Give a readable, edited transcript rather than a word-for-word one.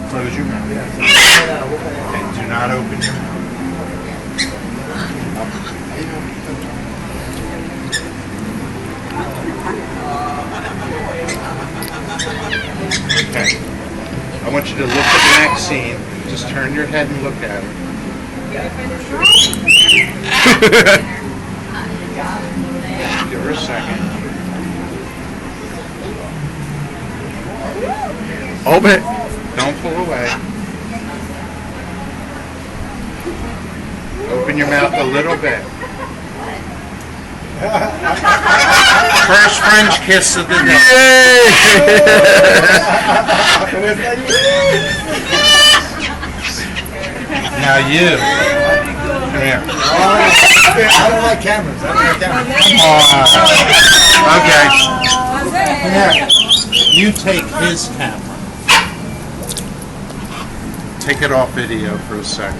Close your mouth. And do not open your mouth. Okay. I want you to look at Maxine. Just turn your head and look at her. Give her a second. Open it. Don't pull away. Open your mouth a little bit. First French kiss of the day. Now you. Come here. I don't like cameras. Okay. You take his camera. Take it off video for a second.